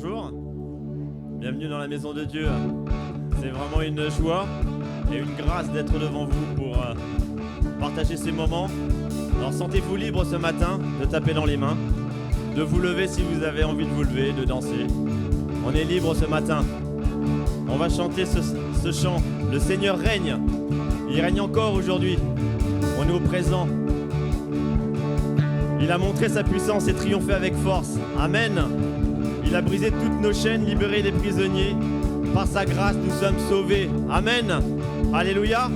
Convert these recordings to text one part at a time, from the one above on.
bonjour. Bienvenue dans la maison de Dieu. C'est vraiment une joie et une grâce d'être devant vous pour partager ces moments. Alors sentez-vous libre ce matin de taper dans les mains, de vous lever si vous avez envie de vous lever, de danser. On est libre ce matin. On va chanter ce chant. Le Seigneur règne. Il règne encore aujourd'hui. On est au présent. Il a montré sa puissance et triomphé avec force. Amen. Il a brisé toutes nos chaînes, libéré les prisonniers. Par sa grâce, nous sommes sauvés. Amen. Alléluia.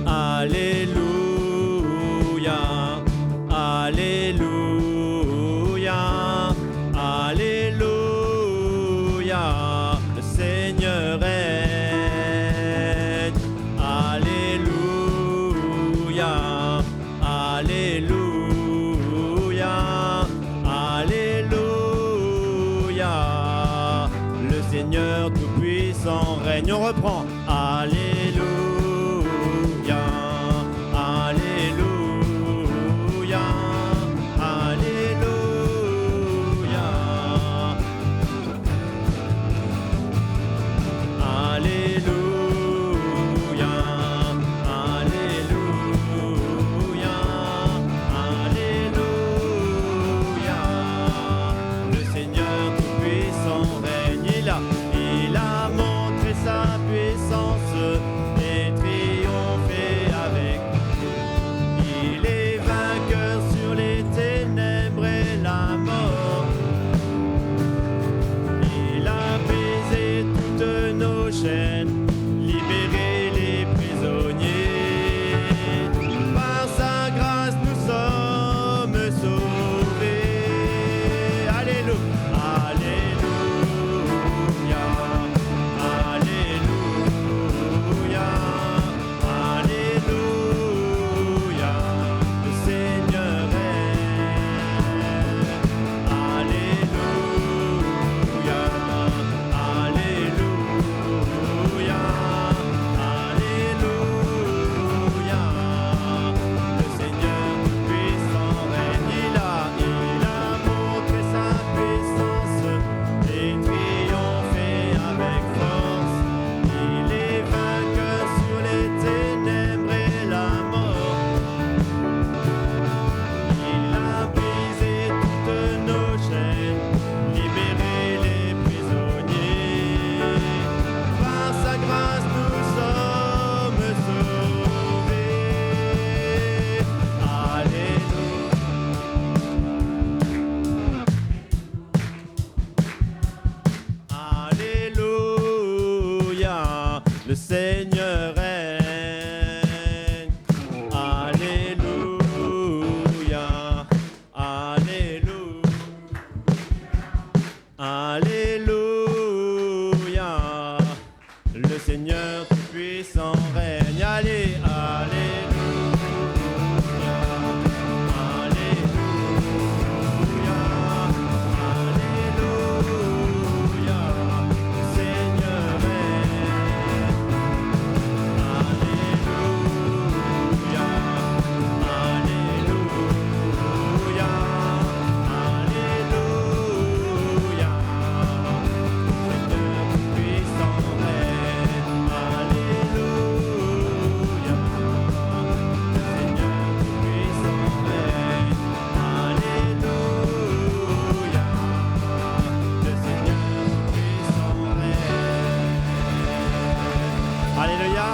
Alléluia. Alléluia. Alléluia. Le Seigneur règne. Alléluia. Alléluia. Alléluia. Le Seigneur tout-puissant règne. On reprend. Alléluia. Alléluia. Alléluia. Alléluia. Alléluia. Alléluia. Le Seigneur tout-puissant règne. Il a montré sa puissance et triomphé avec. Il est vainqueur sur les ténèbres et la mort. Il a brisé toutes nos chaînes, libéré les prisonniers. Par sa grâce nous sommes sauvés. Alléluia. Alléluia. Alléluia. Alléluia. Le Seigneur règne. Alléluia. Alléluia. Alléluia. Le Seigneur tout-puissant règne. Il a montré sa puissance et triomphé avec force. Il est vainqueur sur les ténèbres et la mort. Il a brisé toutes nos chaînes, libéré les prisonniers. Par sa grâce nous sommes sauvés. Alléluia. Le Seigneur règne. Alléluia. Alléluia. Alléluia. Le Seigneur tout-puissant règne. Allez, alléluia. Alléluia. Alléluia. Le Seigneur règne. Alléluia. Alléluia. Alléluia. Seigneur tout-puissant règne. Alléluia. Seigneur tout-puissant règne. Alléluia. Le Seigneur tout-puissant règne. Alléluia.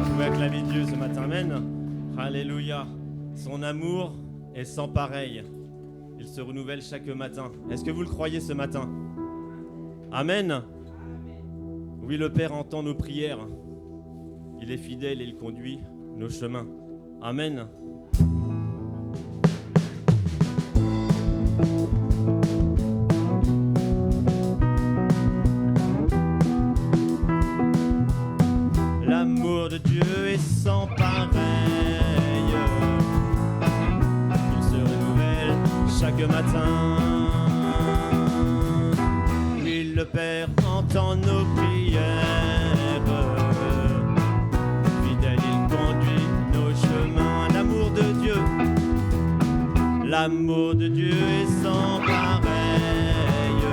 Vous pouvez acclamer Dieu ce matin, amen. Alléluia. Son amour est sans pareil. Il se renouvelle chaque matin. Est-ce que vous le croyez ce matin? Amen. Oui, le Père entend nos prières. Il est fidèle et il conduit nos chemins. Amen. L'amour de Dieu est sans pareil. Il se renouvelle chaque matin. Oui, le Père entend nos prières. Fidèle, il conduit nos chemins. L'amour de Dieu, l'amour de Dieu est sans pareil.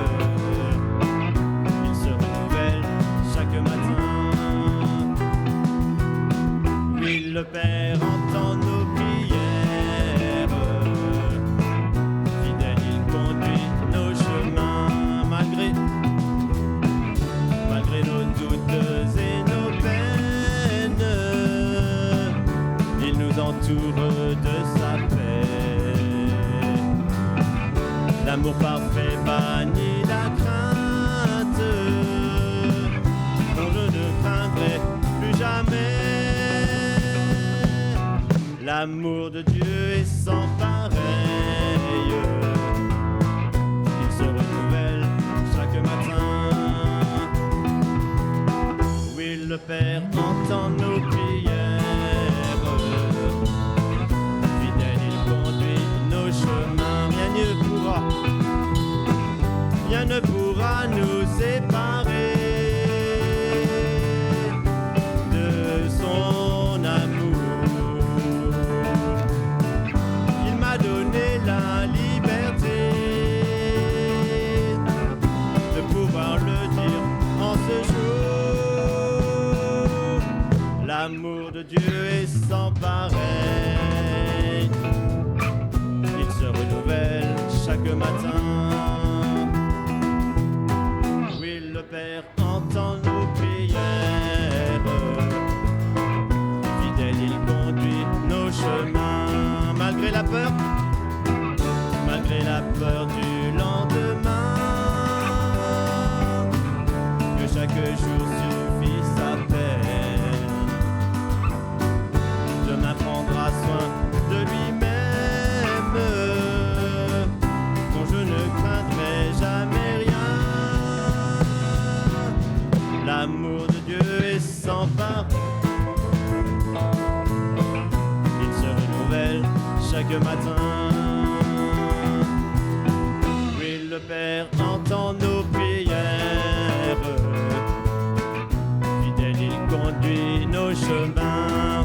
Il se renouvelle chaque matin. Oui, le Père entend nos prières. Fidèle, il conduit nos chemins. Malgré nos doutes et nos peines, il nous entoure de sa paix. L'amour parfait bannit la crainte, dont je ne craindrai plus jamais. L'amour de Dieu est sans pareil. Il se renouvelle chaque matin. Oui, le Père entend nos prières. Fidèle, il conduit nos chemins. Rien ne pourra nous séparer de son amour. Il m'a donné la liberté de pouvoir le dire en ce jour. L'amour de Dieu est sans pareil. Il se renouvelle chaque matin. Oui, le Père entend nos prières. Fidèle, il conduit nos chemins. Malgré la peur du lendemain, que chaque jour suffise sa peine. Demain prendra soin de lui-même, dont je ne craindrai jamais rien. L'amour de Dieu est sans pareil. Il se renouvelle chaque matin. Oui, le Père entend nos prières. Fidèle, il conduit nos chemins.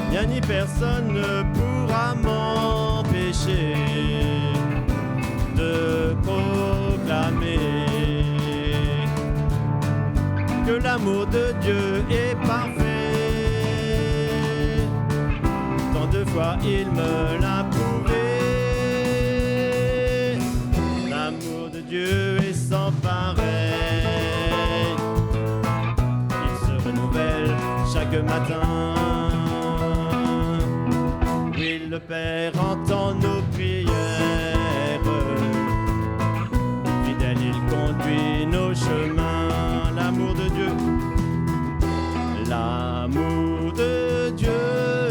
Rien ni personne ne pourra m'empêcher de proclamer que l'amour de Dieu est parfait. Tant de fois il me l'a prouvé. L'amour de Dieu est sans pareil. Il se renouvelle chaque matin. Oui, le Père entend nos prières. Fidèle, il conduit nos chemins. L'amour de Dieu, l'amour de Dieu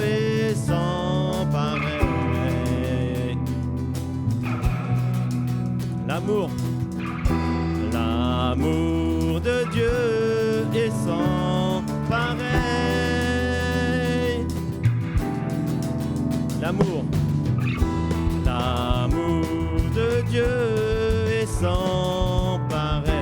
est sans pareil. L'amour de Dieu est sans pareil. L'amour de Dieu est sans pareil.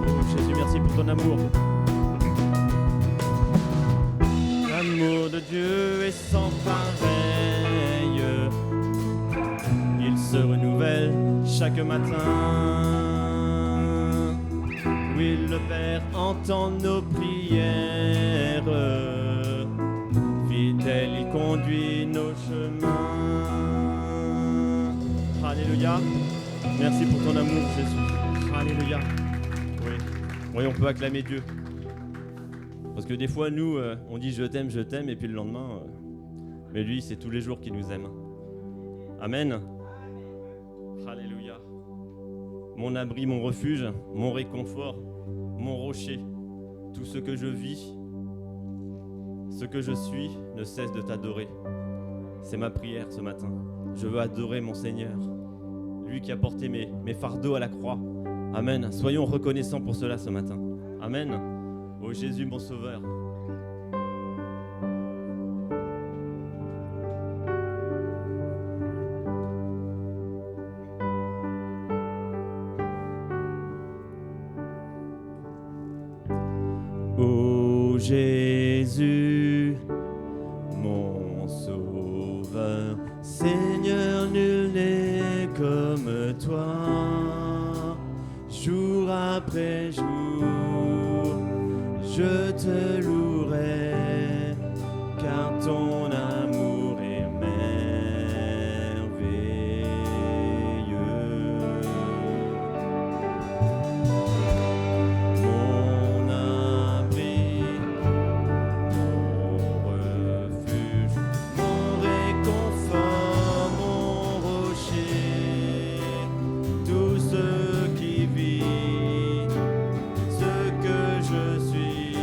Oh Jésus, merci pour ton amour. L'amour de Dieu est sans pareil. Il se renouvelle chaque matin. Oui, le Père entend nos prières. Fidèle, il conduit nos chemins. Alléluia. Merci pour ton amour, Jésus. Alléluia. Oui, on peut acclamer Dieu. Parce que des fois, nous, on dit je t'aime, et puis le lendemain, mais lui, c'est tous les jours qu'il nous aime. Amen. Alléluia. Mon abri, mon refuge, mon réconfort, mon rocher, tout ce que je vis, ce que je suis, ne cesse de t'adorer. C'est ma prière ce matin. Je veux adorer mon Seigneur. lui qui a porté mes fardeaux à la croix. Amen. Soyons reconnaissants pour cela ce matin. Amen. Ô Jésus, mon Sauveur. Ô Jésus, mon Sauveur, Seigneur, nul n'est comme toi. Jour après jour, je te louerai, car ton amour est merveilleux. Mon abri, mon refuge, mon réconfort, mon rocher, tout ce qui vit, ce que je suis,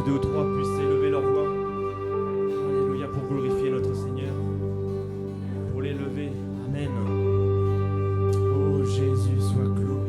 deux ou trois puissent élever leur voix. Alléluia, pour glorifier notre Seigneur. Pour l'élever. Amen. Oh Jésus, sois glorifié.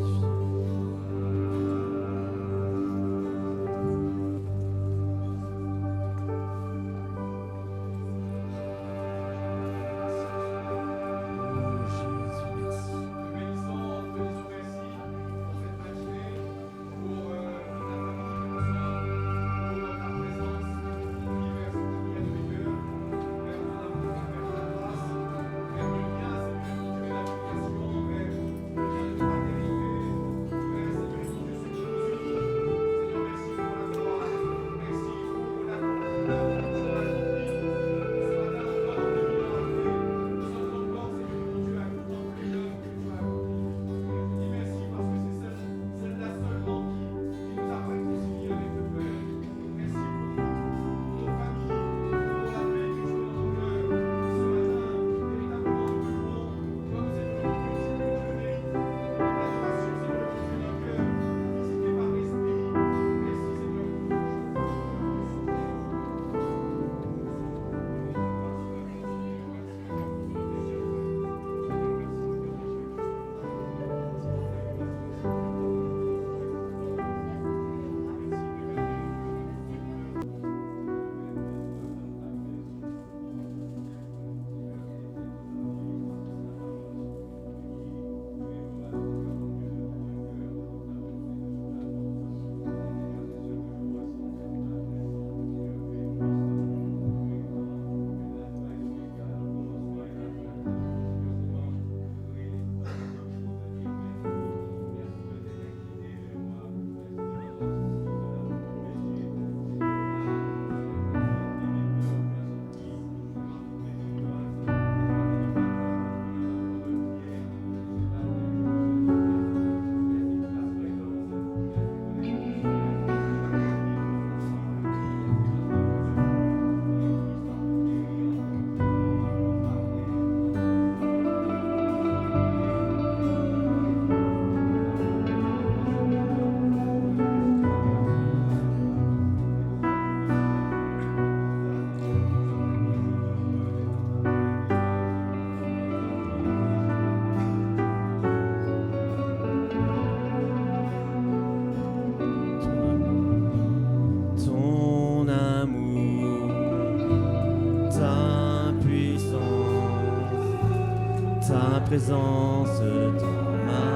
Présence dans ma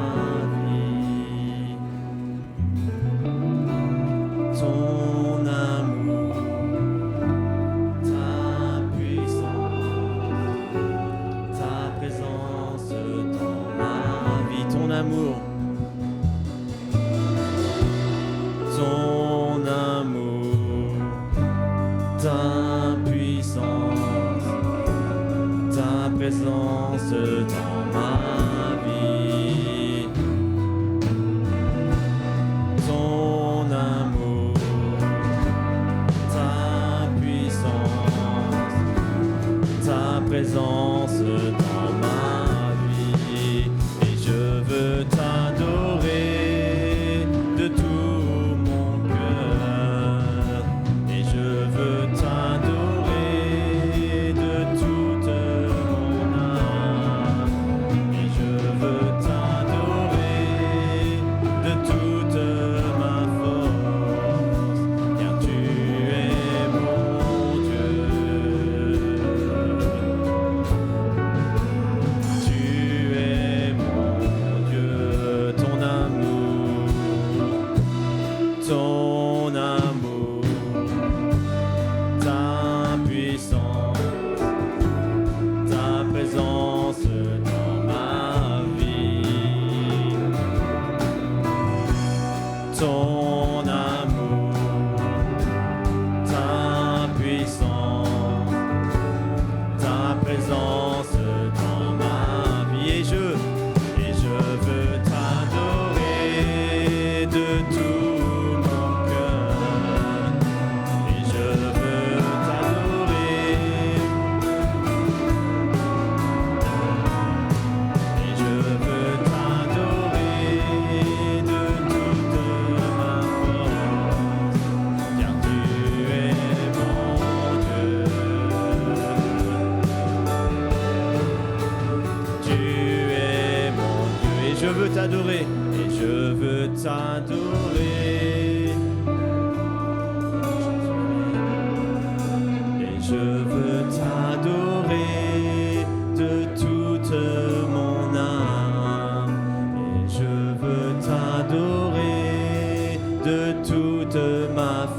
vie, ton amour, ta puissance, ta présence dans ma vie, ton amour, ta puissance, ta présence dans ma vie, ton amour, ta puissance, ta présence dans ma vie, et je veux t'adorer de tout mon cœur, et je veux t'adorer de toute mon âme, et je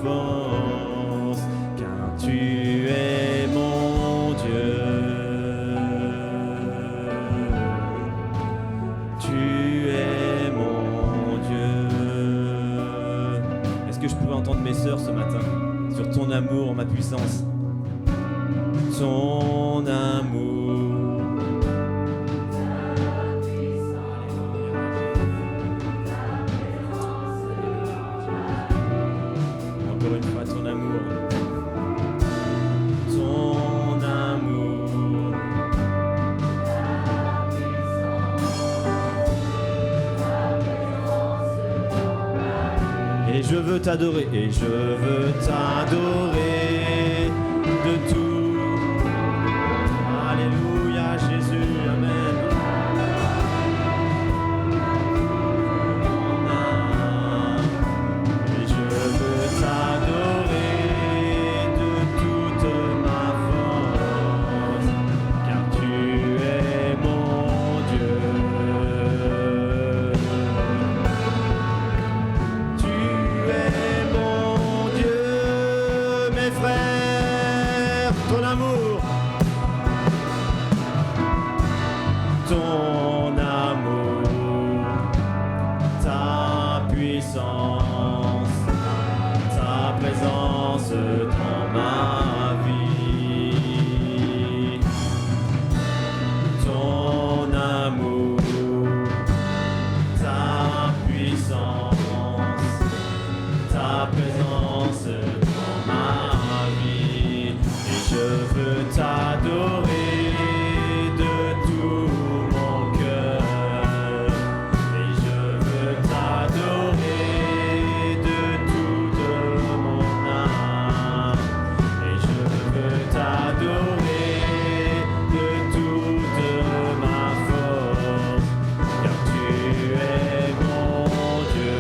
force, car tu es mon Dieu. Tu es mon Dieu. Est-ce que je pourrais entendre mes sœurs ce matin sur ton amour, ma puissance? Ton amour. Encore une fois, ton amour. Ton amour. Et je veux t'adorer, et je veux t'adorer de tout. Alléluia, Jésus, amen. Et je veux t'adorer de toute ma force, car tu es mon Dieu. Tu es mon Dieu, mes frères, ton amour. Ton amour, ta puissance, ta présence dans ma vie. Ton amour, ta puissance, ta présence dans ma vie. Et je veux t'adorer de tout mon cœur, et je veux t'adorer de toute mon âme, et je veux t'adorer de toute ma force, car tu es mon Dieu.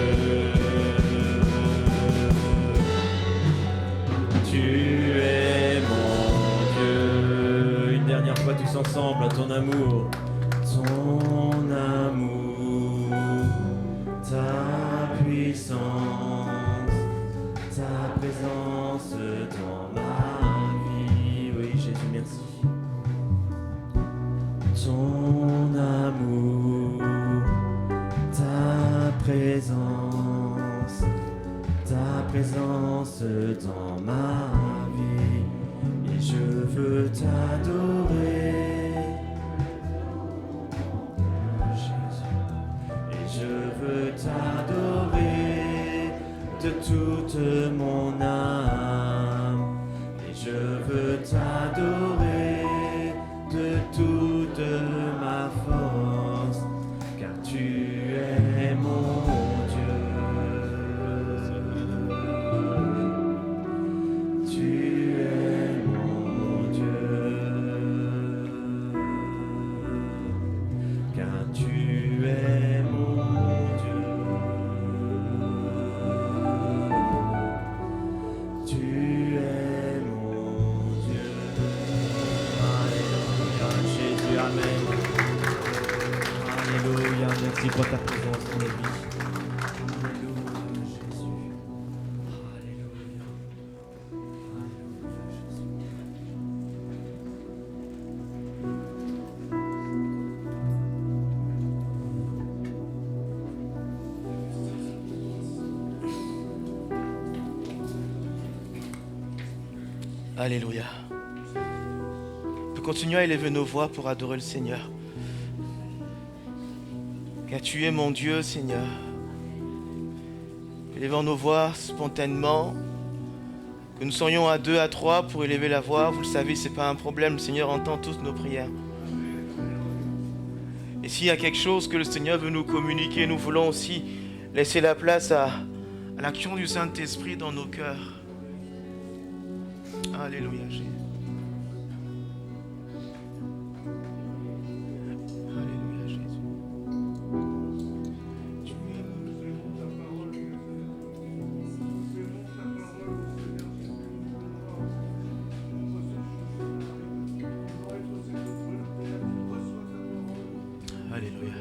Tu es mon Dieu. Une dernière fois tous ensemble, à ton amour. Ton amour, ta puissance, ta présence dans ma vie. Oui, Jésus, merci. Ton amour, ta présence dans ma vie. Et je veux t'adorer. Je veux t'adorer de toute mon âme, et je veux t'adorer de toute ma force, car tu es mon Dieu. Tu es mon Dieu, car tu es mon Dieu. Tu es mon Dieu. Alléluia, Jésus, amen. Alléluia, merci pour ta présence dans nos vies. Alléluia, Jésus. Alléluia. Alléluia, Jésus. Alléluia. On peut continuer à élever nos voix pour adorer le Seigneur. Car tu es mon Dieu, Seigneur. Élevons nos voix spontanément. Que nous soyons à 2, à 3 pour élever la voix. Vous le savez, ce n'est pas un problème. Le Seigneur entend toutes nos prières. Et s'il y a quelque chose que le Seigneur veut nous communiquer, nous voulons aussi laisser la place à l'action du Saint-Esprit dans nos cœurs. Alléluia, Jésus. Alléluia, Jésus. Tu es mon Dieu. Alléluia.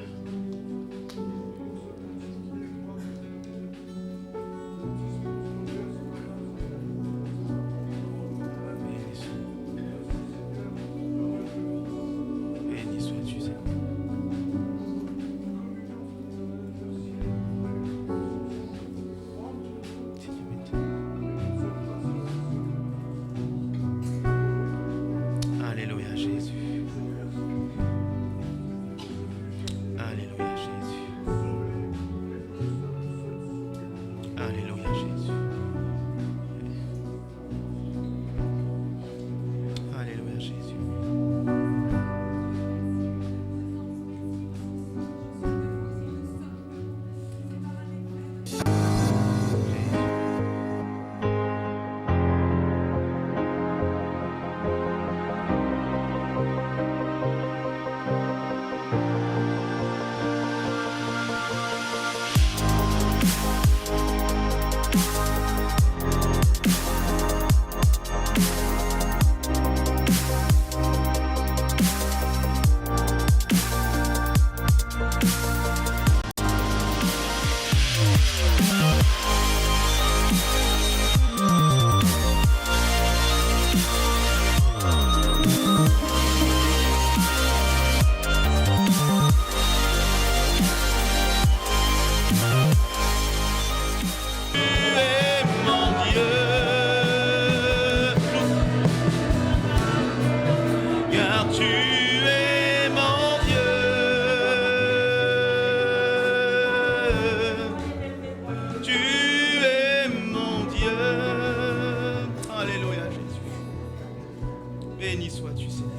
béni sois-tu, Seigneur.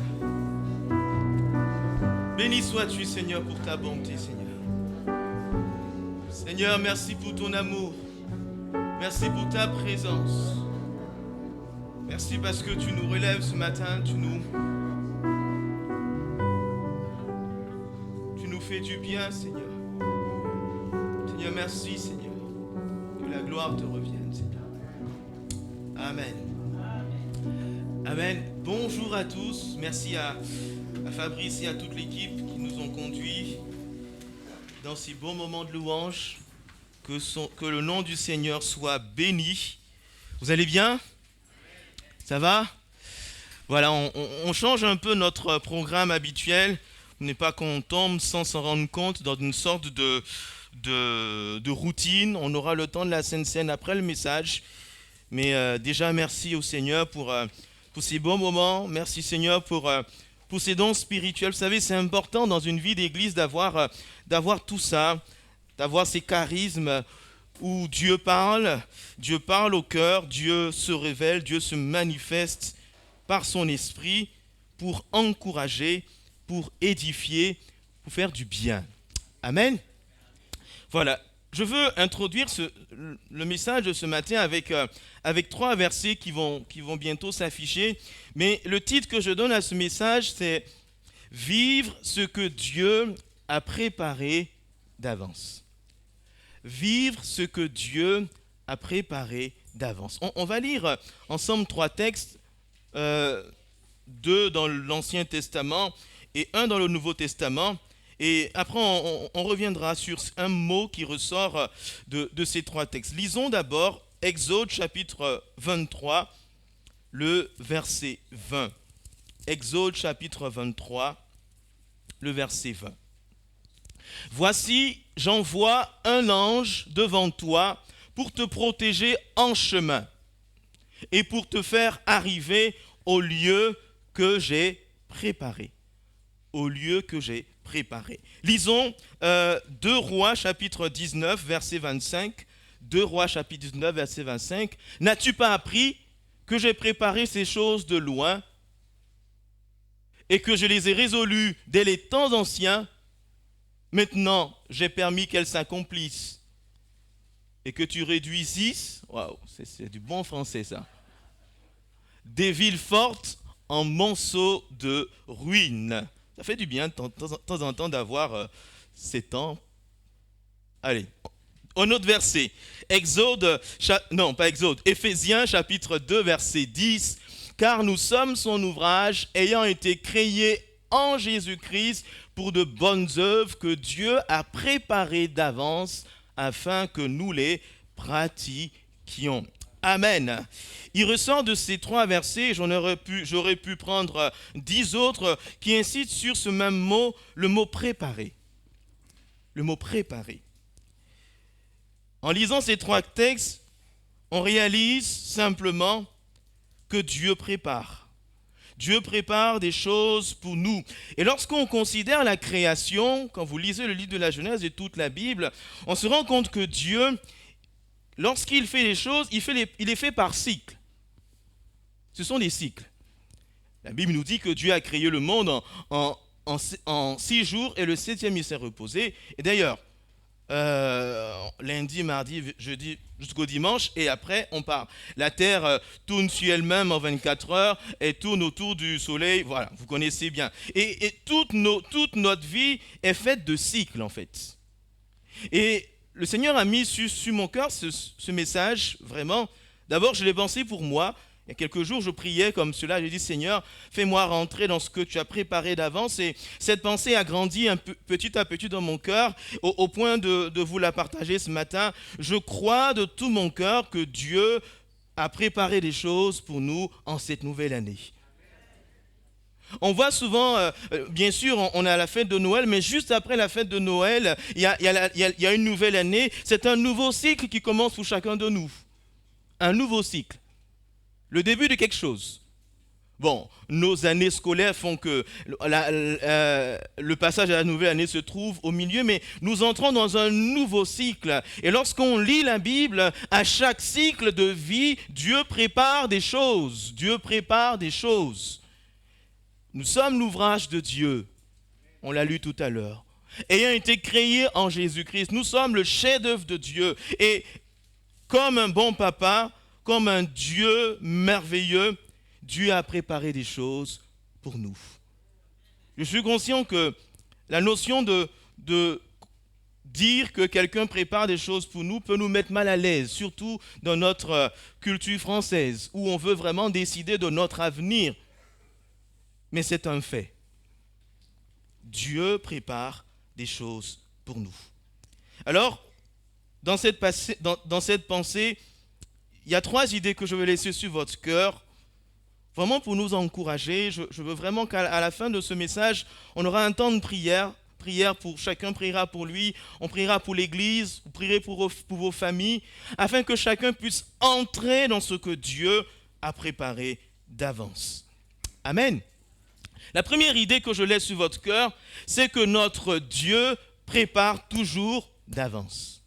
Béni sois-tu, Seigneur, pour ta bonté, Seigneur. Seigneur, merci pour ton amour. Merci pour ta présence. Merci parce que tu nous relèves ce matin, tu nous fais du bien, Seigneur. Seigneur, merci, Seigneur. Que la gloire te revienne, Seigneur. Amen. Amen. Bonjour à tous. Merci à Fabrice et à toute l'équipe qui nous ont conduits dans ces beaux moments de louange. Que le nom du Seigneur soit béni. Vous allez bien? Ça va? Voilà, on change un peu notre programme habituel. On n'est pas qu'on tombe sans s'en rendre compte dans une sorte de routine. On aura le temps de la Sainte Seine après le message. Mais déjà, merci au Seigneur pour ces bons moments. Merci Seigneur pour ces dons spirituels. Vous savez, c'est important dans une vie d'église d'avoir tout ça, d'avoir ces charismes où Dieu parle au cœur, Dieu se révèle, Dieu se manifeste par son esprit pour encourager, pour édifier, pour faire du bien. Amen. Voilà, je veux introduire le message de ce matin avec 3 versets qui vont bientôt s'afficher. Mais le titre que je donne à ce message, c'est « Vivre ce que Dieu a préparé d'avance ». Vivre ce que Dieu a préparé d'avance. On va lire ensemble 3 textes, 2 dans l'Ancien Testament et 1 dans le Nouveau Testament. Et après, on reviendra sur un mot qui ressort de ces 3 textes. Lisons d'abord Exode chapitre 23, le verset 20. Exode chapitre 23, le verset 20. Voici, j'envoie un ange devant toi pour te protéger en chemin et pour te faire arriver au lieu que j'ai préparé. Au lieu que j'ai préparé. Lisons 2 Rois chapitre 19 verset 25. 2 Rois chapitre 19 verset 25. N'as-tu pas appris que j'ai préparé ces choses de loin et que je les ai résolues dès les temps anciens? Maintenant, j'ai permis qu'elles s'accomplissent et que tu réduisisses, waouh, c'est du bon français ça, des villes fortes en monceaux de ruines. Ça fait du bien de temps en temps d'avoir ces temps. Allez, un autre verset. Éphésiens chapitre 2 verset 10. Car nous sommes son ouvrage ayant été créés en Jésus-Christ pour de bonnes œuvres que Dieu a préparées d'avance afin que nous les pratiquions. Amen. Il ressort de ces 3 versets, j'aurais pu prendre 10 autres qui incitent sur ce même mot, le mot préparer. Le mot préparer. En lisant ces 3 textes, on réalise simplement que Dieu prépare. Dieu prépare des choses pour nous. Et lorsqu'on considère la création, quand vous lisez le livre de la Genèse et toute la Bible, on se rend compte que Dieu, lorsqu'il fait les choses, il les fait par cycle. Ce sont des cycles. La Bible nous dit que Dieu a créé le monde en 6 jours et le 7e il s'est reposé. Et d'ailleurs, lundi, mardi, jeudi, jusqu'au dimanche, et après on part. La terre tourne sur elle-même en 24 heures et tourne autour du soleil. Voilà, vous connaissez bien. Et toute notre vie est faite de cycles en fait. Et le Seigneur a mis sur mon cœur ce message, vraiment. D'abord, je l'ai pensé pour moi. Il y a quelques jours, je priais comme cela. Je dis, Seigneur, fais-moi rentrer dans ce que tu as préparé d'avance. Et cette pensée a grandi petit à petit dans mon cœur, au point de vous la partager ce matin. Je crois de tout mon cœur que Dieu a préparé des choses pour nous en cette nouvelle année. On voit souvent, bien sûr, on a la fête de Noël, mais juste après la fête de Noël, il y a une nouvelle année. C'est un nouveau cycle qui commence pour chacun de nous. Un nouveau cycle. Le début de quelque chose. Bon, nos années scolaires font que le passage à la nouvelle année se trouve au milieu, mais nous entrons dans un nouveau cycle. Et lorsqu'on lit la Bible, à chaque cycle de vie, Dieu prépare des choses. Dieu prépare des choses. Nous sommes l'ouvrage de Dieu. On l'a lu tout à l'heure. Ayant été créés en Jésus-Christ, nous sommes le chef-d'œuvre de Dieu. Et comme un bon papa, comme un Dieu merveilleux, Dieu a préparé des choses pour nous. Je suis conscient que la notion de dire que quelqu'un prépare des choses pour nous peut nous mettre mal à l'aise, surtout dans notre culture française, où on veut vraiment décider de notre avenir. Mais c'est un fait. Dieu prépare des choses pour nous. Alors, dans cette pensée, il y a 3 idées que je vais laisser sur votre cœur, vraiment pour nous encourager. Je veux vraiment qu'à la fin de ce message, on aura un temps de prière pour chacun, priera pour lui, on priera pour l'église, vous prierez pour vos familles, afin que chacun puisse entrer dans ce que Dieu a préparé d'avance. Amen. La première idée que je laisse sur votre cœur, c'est que notre Dieu prépare toujours d'avance.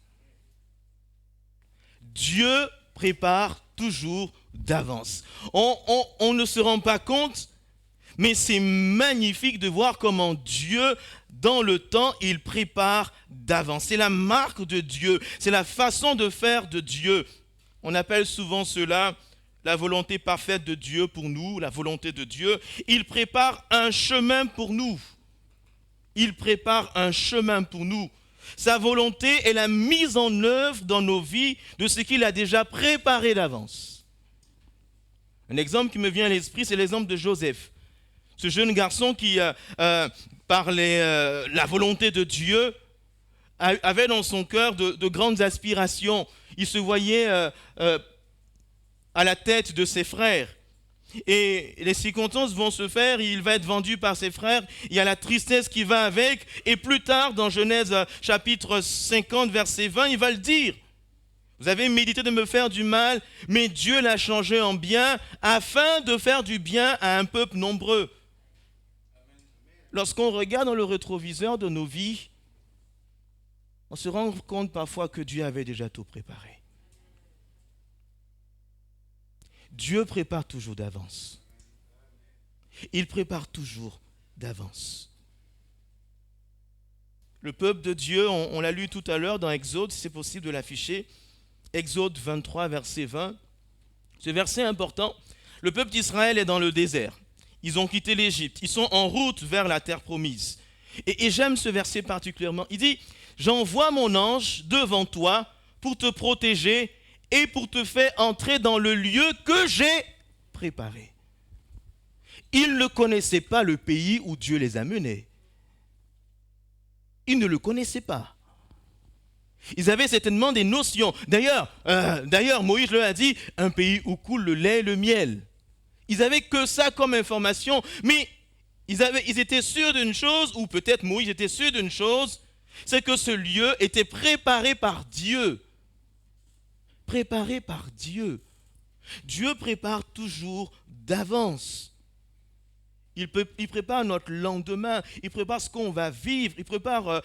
Dieu prépare toujours d'avance. On ne se rend pas compte, mais c'est magnifique de voir comment Dieu, dans le temps, il prépare d'avance. C'est la marque de Dieu, c'est la façon de faire de Dieu. On appelle souvent cela la volonté parfaite de Dieu pour nous, la volonté de Dieu. Il prépare un chemin pour nous. Il prépare un chemin pour nous. Sa volonté est la mise en œuvre dans nos vies de ce qu'il a déjà préparé d'avance. Un exemple qui me vient à l'esprit, c'est l'exemple de Joseph. Ce jeune garçon qui, par la volonté de Dieu, avait dans son cœur de grandes aspirations. Il se voyait à la tête de ses frères. Et les circonstances vont se faire, il va être vendu par ses frères, il y a la tristesse qui va avec, et plus tard, dans Genèse chapitre 50, verset 20, il va le dire. Vous avez médité de me faire du mal, mais Dieu l'a changé en bien, afin de faire du bien à un peuple nombreux. Lorsqu'on regarde dans le rétroviseur de nos vies, on se rend compte parfois que Dieu avait déjà tout préparé. Dieu prépare toujours d'avance. Il prépare toujours d'avance. Le peuple de Dieu, on l'a lu tout à l'heure dans Exode, si c'est possible de l'afficher. Exode 23, verset 20. Ce verset important. Le peuple d'Israël est dans le désert. Ils ont quitté l'Égypte. Ils sont en route vers la terre promise. Et j'aime ce verset particulièrement. Il dit, « J'envoie mon ange devant toi pour te protéger et pour te faire entrer dans le lieu que j'ai préparé. » Ils ne connaissaient pas le pays où Dieu les a menés. Ils ne le connaissaient pas. Ils avaient certainement des notions. D'ailleurs, Moïse leur a dit, un pays où coule le lait et le miel. Ils n'avaient que ça comme information, mais ils étaient sûrs d'une chose, ou peut-être Moïse était sûr d'une chose, c'est que ce lieu était préparé par Dieu. Préparé par Dieu. Dieu prépare toujours d'avance. Il prépare notre lendemain, il prépare ce qu'on va vivre, il prépare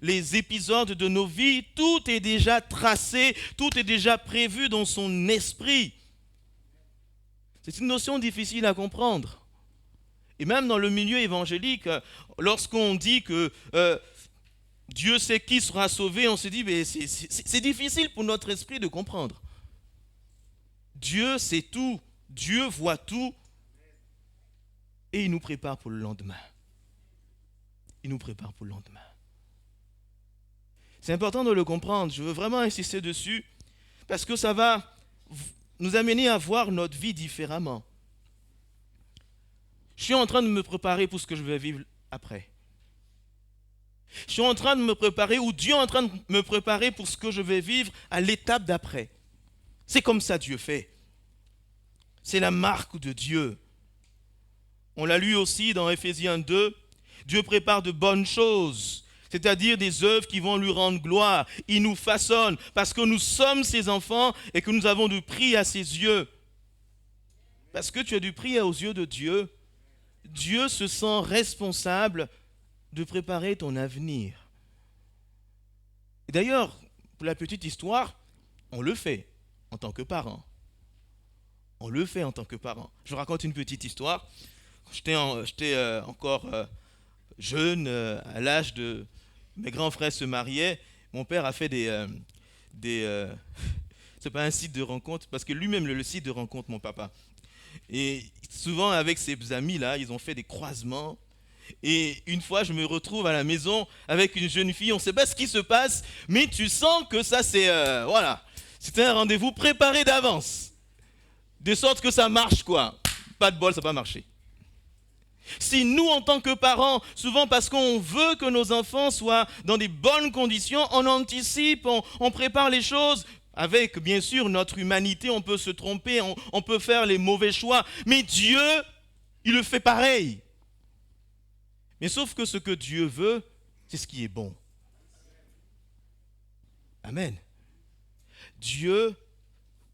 les épisodes de nos vies. Tout est déjà tracé, tout est déjà prévu dans son esprit. C'est une notion difficile à comprendre. Et même dans le milieu évangélique, lorsqu'on dit que Dieu sait qui sera sauvé, on se dit mais c'est difficile pour notre esprit de comprendre. Dieu sait tout, Dieu voit tout, et il nous prépare pour le lendemain. Il nous prépare pour le lendemain. C'est important de le comprendre, je veux vraiment insister dessus, parce que ça va nous amener à voir notre vie différemment. Je suis en train de me préparer pour ce que je vais vivre après. Je suis en train de me préparer, ou Dieu est en train de me préparer pour ce que je vais vivre à l'étape d'après. C'est comme ça Dieu fait. C'est la marque de Dieu. On l'a lu aussi dans Éphésiens 2. Dieu prépare de bonnes choses, c'est-à-dire des œuvres qui vont lui rendre gloire. Il nous façonne parce que nous sommes ses enfants et que nous avons du prix à ses yeux. Parce que tu as du prix aux yeux de Dieu, Dieu se sent responsable de préparer ton avenir. Et d'ailleurs, pour la petite histoire, on le fait en tant que parent. On le fait en tant que parent. Je vous raconte une petite histoire. j'étais encore jeune, à l'âge de mes grands frères se mariaient, mon père a fait des c'est pas un site de rencontre, parce que lui-même le site de rencontre, mon papa. Et souvent avec ses amis là, ils ont fait des croisements. Et une fois, je me retrouve à la maison avec une jeune fille, on ne sait pas ce qui se passe, mais tu sens que ça c'est voilà, c'était un rendez-vous préparé d'avance, de sorte que ça marche quoi. Pas de bol, ça n'a pas marché. Si nous, en tant que parents, souvent parce qu'on veut que nos enfants soient dans des bonnes conditions, on anticipe, on prépare les choses. Avec, bien sûr, notre humanité, on peut se tromper, on peut faire les mauvais choix. Mais Dieu, il le fait pareil. Mais sauf que ce que Dieu veut, c'est ce qui est bon. Amen. Dieu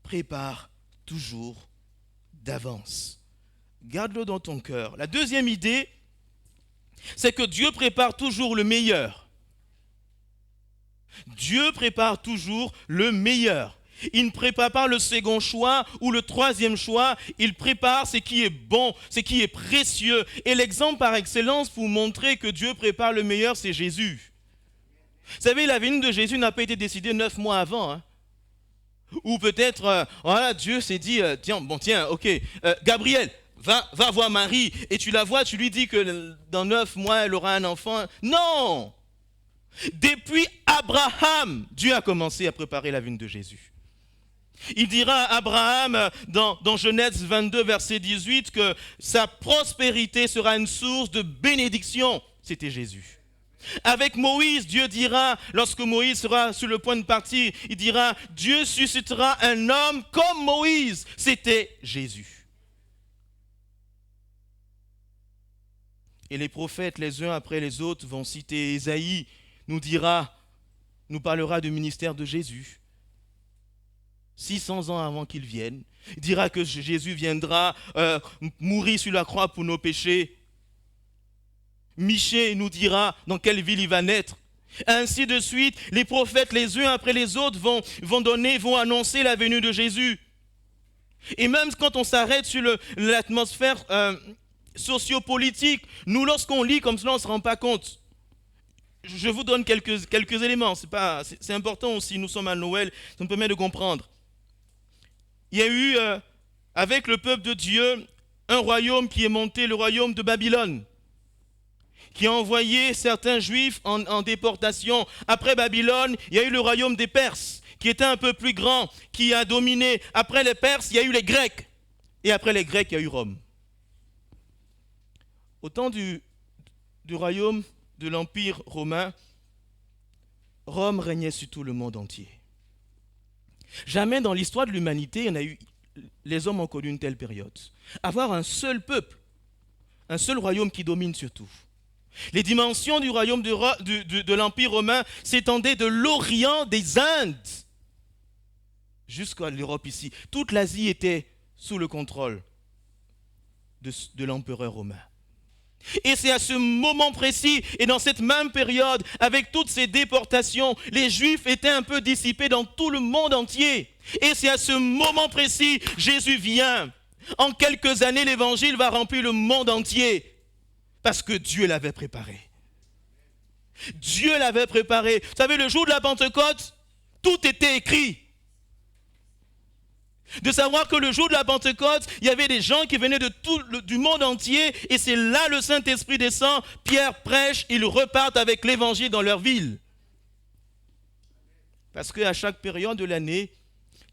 prépare toujours d'avance. Garde-le dans ton cœur. La deuxième idée, c'est que Dieu prépare toujours le meilleur. Dieu prépare toujours le meilleur. Il ne prépare pas le second choix ou le troisième choix. Il prépare ce qui est bon, ce qui est précieux. Et l'exemple par excellence pour montrer que Dieu prépare le meilleur, c'est Jésus. Vous savez, la venue de Jésus n'a pas été décidée 9 mois avant. Hein. Ou peut-être, voilà, Dieu s'est dit, tiens, ok, Gabriel, va voir Marie, et tu la vois, tu lui dis que dans 9 mois, elle aura un enfant. Non! Depuis Abraham, Dieu a commencé à préparer la venue de Jésus. Il dira à Abraham, dans Genèse 22, verset 18, que sa prospérité sera une source de bénédiction. C'était Jésus. Avec Moïse, Dieu dira, lorsque Moïse sera sur le point de partir, il dira, Dieu suscitera un homme comme Moïse. C'était Jésus. Et les prophètes, les uns après les autres, vont citer Ésaïe, nous parlera du ministère de Jésus. 600 ans avant qu'il vienne, il dira que Jésus viendra mourir sur la croix pour nos péchés. Michée nous dira dans quelle ville il va naître. Ainsi de suite, les prophètes, les uns après les autres, vont annoncer la venue de Jésus. Et même quand on s'arrête sur l'atmosphère sociopolitique, nous, lorsqu'on lit comme cela, on ne se rend pas compte. Je vous donne quelques éléments, c'est important aussi, nous sommes à Noël, ça nous permet de comprendre. Il y a eu, avec le peuple de Dieu, un royaume qui est monté, le royaume de Babylone, qui a envoyé certains juifs en déportation. Après Babylone, il y a eu le royaume des Perses, qui était un peu plus grand, qui a dominé. Après les Perses, il y a eu les Grecs. Et après les Grecs, il y a eu Rome. Au temps du royaume de l'Empire romain, Rome régnait sur tout le monde entier. Jamais dans l'histoire de l'humanité, les hommes ont connu une telle période. Avoir un seul peuple, un seul royaume qui domine sur tout. Les dimensions du royaume de l'Empire romain s'étendaient de l'Orient des Indes jusqu'à l'Europe ici. Toute l'Asie était sous le contrôle de l'empereur romain. Et c'est à ce moment précis, et dans cette même période, avec toutes ces déportations, les Juifs étaient un peu dissipés dans tout le monde entier. Et c'est à ce moment précis, Jésus vient. En quelques années, l'évangile va remplir le monde entier. Parce que Dieu l'avait préparé. Dieu l'avait préparé. Vous savez, le jour de la Pentecôte, tout était écrit. De savoir que le jour de la Pentecôte, il y avait des gens qui venaient du monde entier, et c'est là le Saint-Esprit descend, Pierre prêche, ils repartent avec l'évangile dans leur ville. Parce qu'à chaque période de l'année,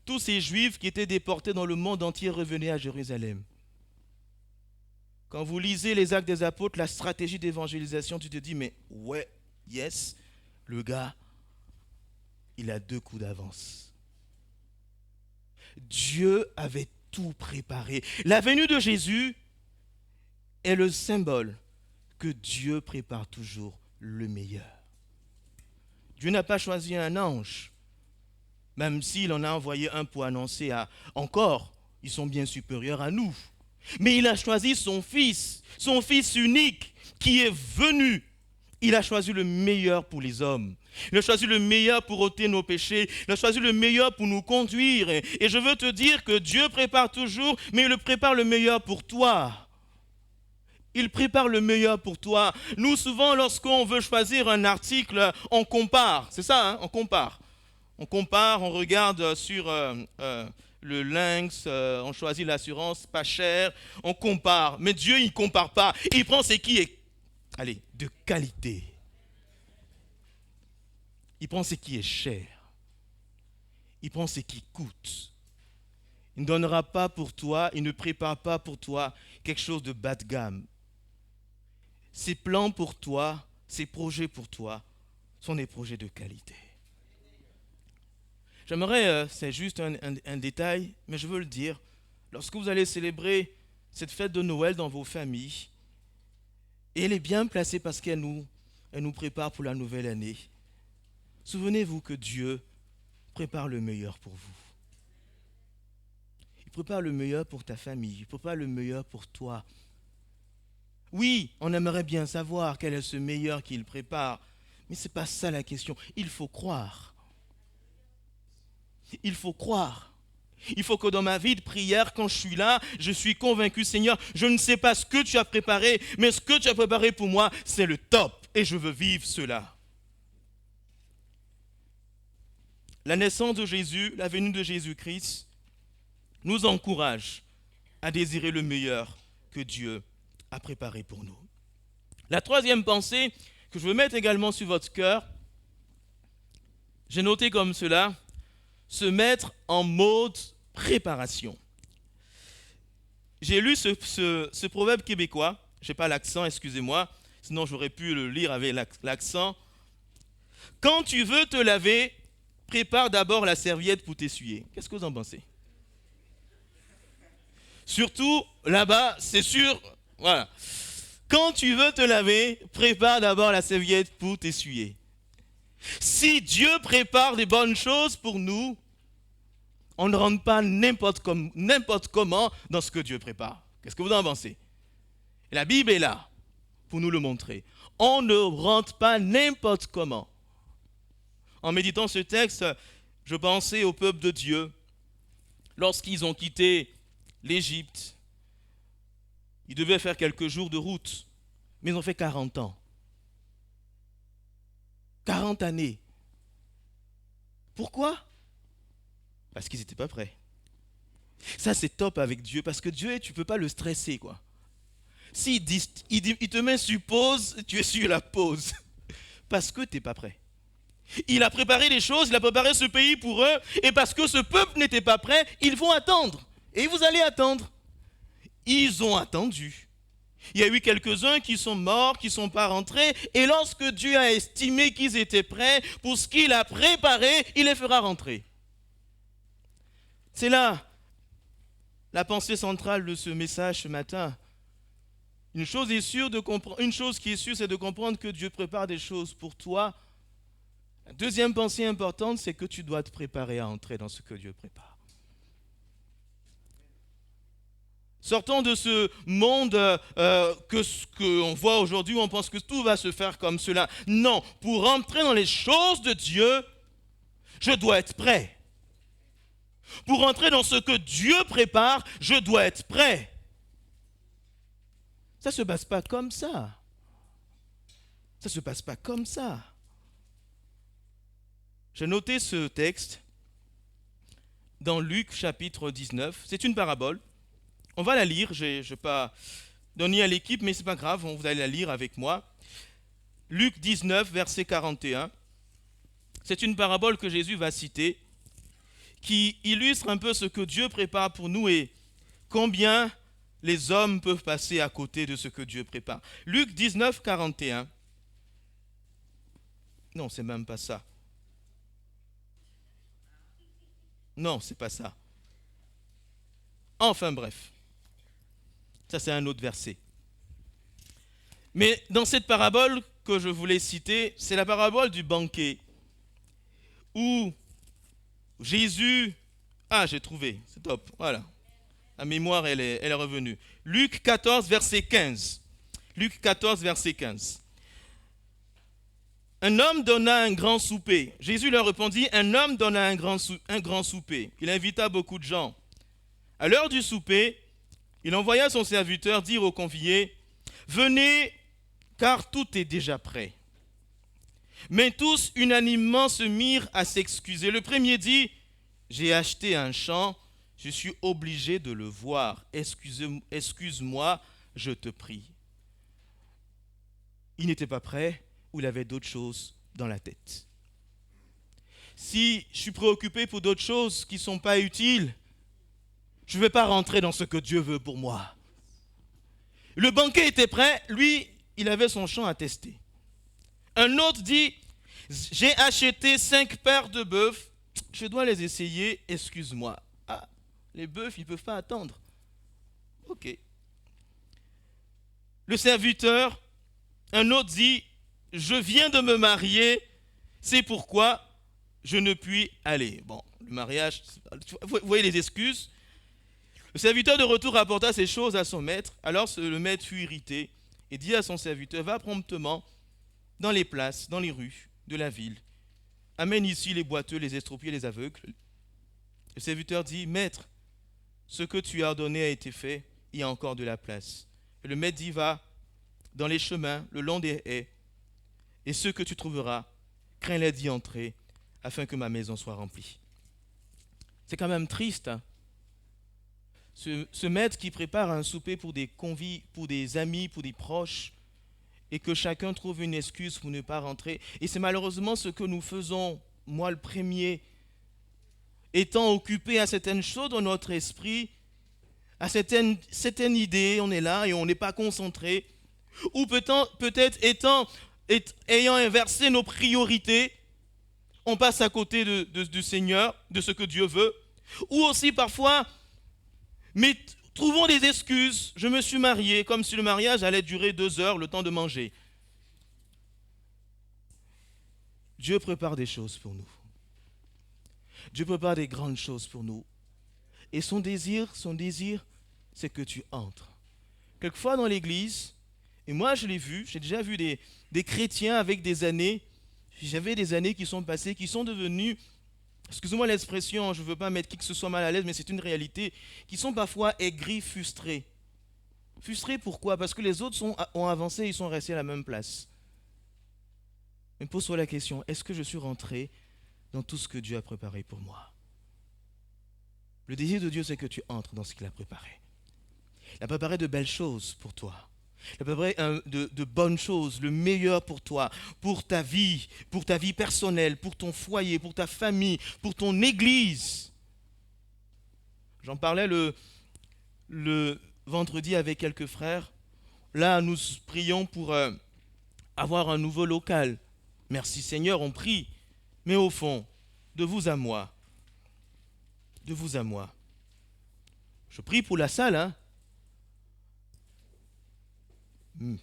tous ces Juifs qui étaient déportés dans le monde entier revenaient à Jérusalem. Quand vous lisez les Actes des Apôtres, la stratégie d'évangélisation, tu te dis, mais ouais, yes, le gars, il a 2 coups d'avance. Dieu avait tout préparé. La venue de Jésus est le symbole que Dieu prépare toujours le meilleur. Dieu n'a pas choisi un ange, même s'il en a envoyé un pour annoncer encore, ils sont bien supérieurs à nous. Mais il a choisi son fils unique qui est venu. Il a choisi le meilleur pour les hommes. Il a choisi le meilleur pour ôter nos péchés. Il a choisi le meilleur pour nous conduire. Et je veux te dire que Dieu prépare toujours, mais il prépare le meilleur pour toi. Il prépare le meilleur pour toi. Nous, souvent, lorsqu'on veut choisir un article, on compare. C'est ça, hein? On compare. On compare, on regarde sur le Lynx, on choisit l'assurance pas chère, on compare. Mais Dieu, il ne compare pas. Il prend ce qui est, de qualité. Il prend ce qui est cher. Il prend ce qui coûte. Il ne donnera pas pour toi, il ne prépare pas pour toi quelque chose de bas de gamme. Ses plans pour toi, ses projets pour toi sont des projets de qualité. J'aimerais, c'est juste un détail, mais je veux le dire. Lorsque vous allez célébrer cette fête de Noël dans vos familles, et elle est bien placée parce qu'elle nous prépare pour la nouvelle année. Souvenez-vous que Dieu prépare le meilleur pour vous. Il prépare le meilleur pour ta famille, il prépare le meilleur pour toi. Oui, on aimerait bien savoir quel est ce meilleur qu'il prépare, mais ce n'est pas ça la question. Il faut croire. Il faut croire. Il faut que dans ma vie de prière, quand je suis là, je suis convaincu, Seigneur, je ne sais pas ce que tu as préparé, mais ce que tu as préparé pour moi, c'est le top et je veux vivre cela. La naissance de Jésus, la venue de Jésus-Christ, nous encourage à désirer le meilleur que Dieu a préparé pour nous. La troisième pensée que je veux mettre également sur votre cœur, j'ai noté comme cela, se mettre en mode préparation. J'ai lu ce proverbe québécois, je n'ai pas l'accent, excusez-moi, sinon j'aurais pu le lire avec l'accent. Quand tu veux te laver, prépare d'abord la serviette pour t'essuyer. Qu'est-ce que vous en pensez? Surtout là-bas, c'est sûr, voilà. Quand tu veux te laver, prépare d'abord la serviette pour t'essuyer. Si Dieu prépare des bonnes choses pour nous, on ne rentre pas n'importe comment dans ce que Dieu prépare. Qu'est-ce que vous en pensez? Et la Bible est là pour nous le montrer. On ne rentre pas n'importe comment. En méditant ce texte, je pensais au peuple de Dieu lorsqu'ils ont quitté l'Égypte. Ils devaient faire quelques jours de route, mais ils ont fait 40 ans. 40 années. Pourquoi? Parce qu'ils n'étaient pas prêts. Ça, c'est top avec Dieu, parce que Dieu, tu ne peux pas le stresser, quoi. S'il te met sur pause, tu es sur la pause. Parce que tu n'es pas prêt. Il a préparé les choses, il a préparé ce pays pour eux, et parce que ce peuple n'était pas prêt, ils vont attendre. Et vous allez attendre. Ils ont attendu. Il y a eu quelques-uns qui sont morts, qui ne sont pas rentrés, et lorsque Dieu a estimé qu'ils étaient prêts pour ce qu'il a préparé, il les fera rentrer. C'est là la pensée centrale de ce message ce matin. Une chose qui est sûre, c'est de comprendre que Dieu prépare des choses pour toi. La deuxième pensée importante, c'est que tu dois te préparer à entrer dans ce que Dieu prépare. Sortons de ce monde qu'on voit aujourd'hui où on pense que tout va se faire comme cela. Non, pour entrer dans les choses de Dieu, je dois être prêt. Pour entrer dans ce que Dieu prépare, je dois être prêt. Ça ne se passe pas comme ça. Ça ne se passe pas comme ça. J'ai noté ce texte dans Luc chapitre 19. C'est une parabole. On va la lire. Je ne vais pas donner à l'équipe, mais ce n'est pas grave. Vous allez la lire avec moi. Luc 19, verset 41. C'est une parabole que Jésus va citer, qui illustre un peu ce que Dieu prépare pour nous et combien les hommes peuvent passer à côté de ce que Dieu prépare. Luc 19, 41. Non, c'est même pas ça. Non, c'est pas ça. Enfin bref. Ça, c'est un autre verset. Mais dans cette parabole que je voulais citer, c'est la parabole du banquet où Jésus... Ah, j'ai trouvé, c'est top, voilà. La mémoire, elle est revenue. Luc 14, verset 15. Luc 14, verset 15. Un homme donna un grand souper. Jésus leur répondit, un homme donna un grand souper. Il invita beaucoup de gens. À l'heure du souper, il envoya son serviteur dire aux conviés, venez, car tout est déjà prêt. Mais tous unanimement se mirent à s'excuser. Le premier dit, j'ai acheté un champ, je suis obligé de le voir. Excuse-moi, je te prie. Il n'était pas prêt ou il avait d'autres choses dans la tête. Si je suis préoccupé pour d'autres choses qui ne sont pas utiles, je ne vais pas rentrer dans ce que Dieu veut pour moi. Le banquier était prêt, lui, il avait son champ à tester. Un autre dit, j'ai acheté 5 paires de bœufs, je dois les essayer, excuse-moi. Ah, les bœufs, ils ne peuvent pas attendre. Ok. Le serviteur, un autre dit, je viens de me marier, c'est pourquoi je ne puis aller. Bon, le mariage, vous voyez les excuses. Le serviteur de retour rapporta ces choses à son maître. Alors le maître fut irrité et dit à son serviteur, va promptement dans les places, dans les rues de la ville. Amène ici les boiteux, les estropiés, les aveugles. Le serviteur dit, maître, ce que tu as ordonné a été fait, il y a encore de la place. Et le maître dit, va dans les chemins, le long des haies, et ce que tu trouveras, crains-les d'y entrer, afin que ma maison soit remplie. C'est quand même triste, hein? Ce maître qui prépare un souper pour des convives, pour des amis, pour des proches, et que chacun trouve une excuse pour ne pas rentrer. Et c'est malheureusement ce que nous faisons, moi le premier, étant occupé à certaines choses dans notre esprit, à certaines idées, on est là et on n'est pas concentré, ou peut-être ayant inversé nos priorités, on passe à côté du Seigneur, de ce que Dieu veut, ou aussi parfois, mais trouvons des excuses. Je me suis marié, comme si le mariage allait durer 2 heures, le temps de manger. Dieu prépare des choses pour nous. Dieu prépare des grandes choses pour nous. Et son désir, c'est que tu entres. Quelquefois dans l'église, et moi je l'ai vu, j'ai déjà vu des chrétiens avec des années, j'avais des années qui sont passées, qui sont devenus, excusez-moi l'expression, je ne veux pas mettre qui que ce soit mal à l'aise, mais c'est une réalité, qui sont parfois aigris, frustrés. Frustrés pourquoi? Parce que les autres ont avancé, ils sont restés à la même place. Mais pose-toi la question, est-ce que je suis rentré dans tout ce que Dieu a préparé pour moi? Le désir de Dieu, c'est que tu entres dans ce qu'il a préparé. Il a préparé de belles choses pour toi. Il a préparé de bonnes choses, le meilleur pour toi, pour ta vie personnelle, pour ton foyer, pour ta famille, pour ton église. J'en parlais le vendredi avec quelques frères. Là, nous prions pour avoir un nouveau local. Merci Seigneur, on prie. Mais au fond, de vous à moi, je prie pour la salle, hein.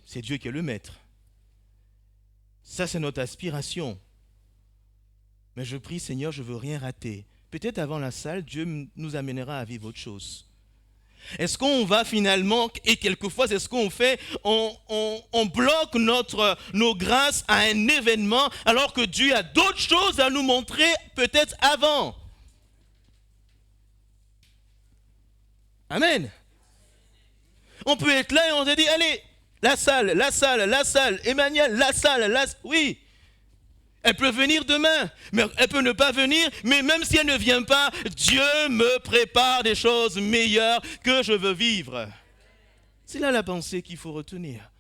C'est Dieu qui est le maître. Ça, c'est notre aspiration. Mais je prie, Seigneur, je ne veux rien rater. Peut-être avant la salle, Dieu nous amènera à vivre autre chose. Est-ce qu'on va finalement, et quelquefois c'est ce qu'on fait, on bloque nos grâces à un événement alors que Dieu a d'autres choses à nous montrer peut-être avant. Amen. On peut être là et on se dit, allez, la salle, Emmanuel, la salle, oui. Elle peut venir demain, mais elle peut ne pas venir, mais même si elle ne vient pas, Dieu me prépare des choses meilleures que je veux vivre. C'est là la pensée qu'il faut retenir.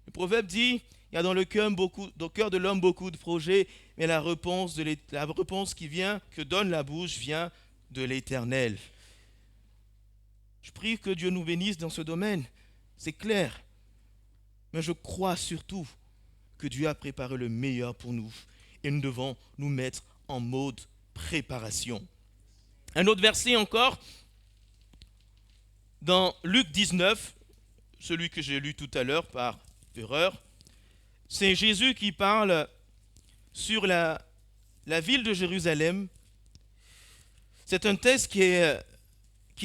Le proverbe dit, il y a dans le cœur de l'homme beaucoup de projets, mais la réponse que donne la bouche vient de l'Éternel. Je prie que Dieu nous bénisse dans ce domaine, c'est clair. Mais je crois surtout que Dieu a préparé le meilleur pour nous et nous devons nous mettre en mode préparation. Un autre verset encore, dans Luc 19, celui que j'ai lu tout à l'heure par erreur, c'est Jésus qui parle sur la ville de Jérusalem. C'est un texte qui est